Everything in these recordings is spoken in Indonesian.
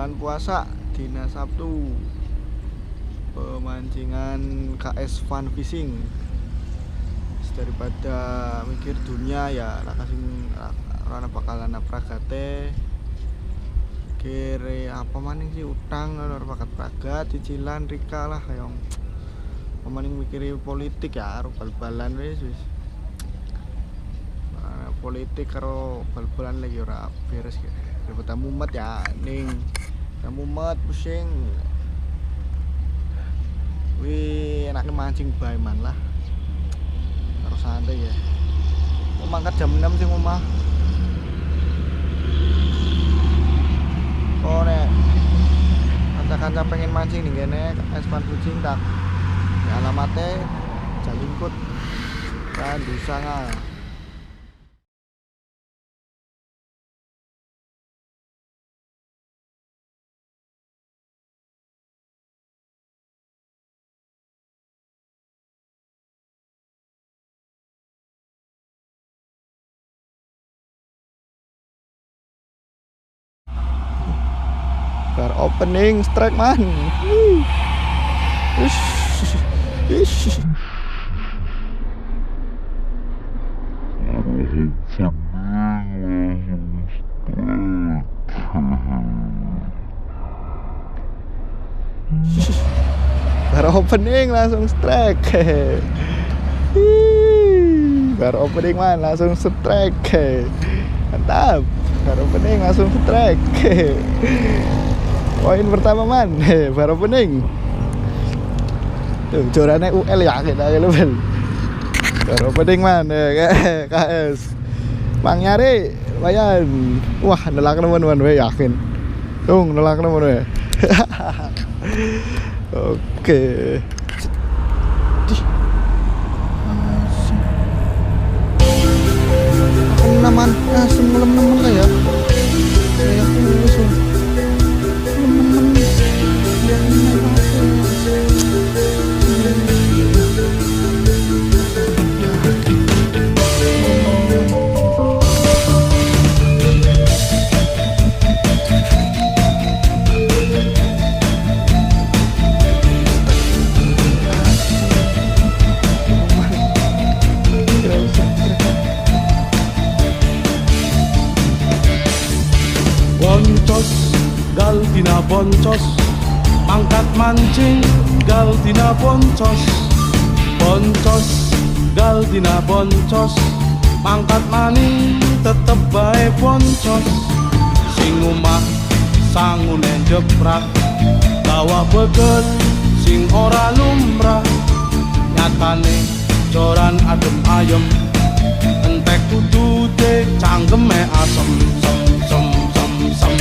bulan puasa dina Sabtu, pemancingan KS Fun Fishing. Daripada mikir dunia ya lakasing rana bakalan apragate kira apa maning sih utang lor pragat cicilan rika lah yang maning mikiri politik ya bal-balan wis politik karo bal-balan lagi ora beres ribet mumet ya ning mumet pusing wih enaknya mancing bae man lah harus santai ya mau mangkat jam 6 sih omah oh nek kanca-kanca pengen mancing nih gini Espan Kucing tak ya alamatnya Jalingkut kan Dusanga. Bar opening strike man. Ish. Bar opening langsung strike. Bar opening man langsung strike. Mantap. Bar opening langsung strike. Poin pertama man, baru opening. Tuh jorannya UL ya kita level. Baru opening man, KS. Mang nyari, lumayan. Wah, nelak teman-teman, we yakin. Tung, nelak teman we. Oke. Naman, semula nemen lah ya. Saya langsung. Boncos, gal dina boncos, mangkat mancing, gal dina boncos. Boncos, gal dina boncos, mangkat maning, tetep bae boncos. Sing omah sangune jeprak, gawa beget, sing ora lumrah. Nyatane joran adem ayem, entek kudute cangkeme asem sem sem sem sem.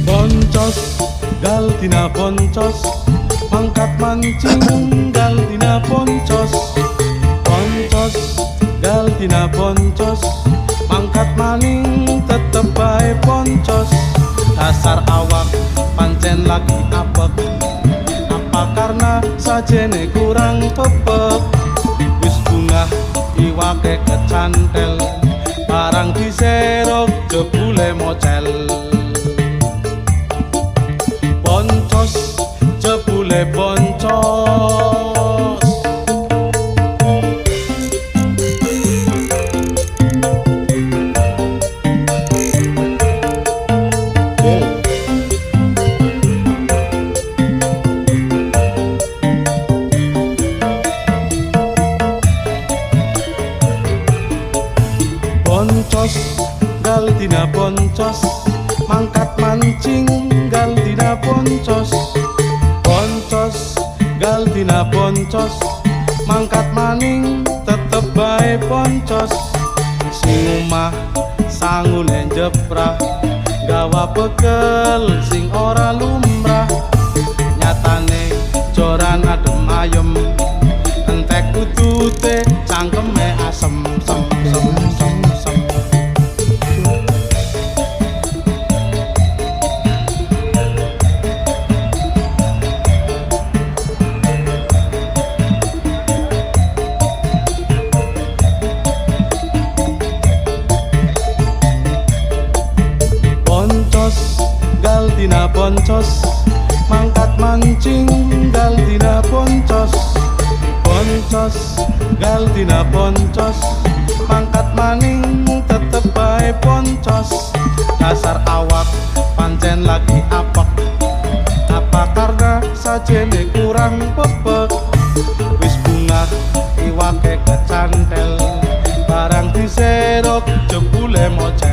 Boncos, gal dina boncos, mangkat mancing, gal dina boncos. Boncos, gal dina boncos, mangkat maning, tetep bae boncos. Dasar awak pancen lagi apek, apa karena sajene kurang pepek. Wis bungah iwake kecantel, barang diserok jebule mocel. Boncos, jebule boncos. Boncos, gal dina boncos, mangkat mancing, gal dina boncos. Boncos, gal dina boncos, mangkat maning, tetep bae boncos. Sing omah sangune jeprah, gawa bekel, sing ora lumrah. Nyatane joran adem ayem, entek kudute cangkeme asem sem sem sem sem. boncos, galtina boncos, mangkat maning tetep bae boncos. Dasar awak pancen lagi apek, apa karena sajene kurang bebek. Wis bungah iwake kecantel, barang diserok jebule moja.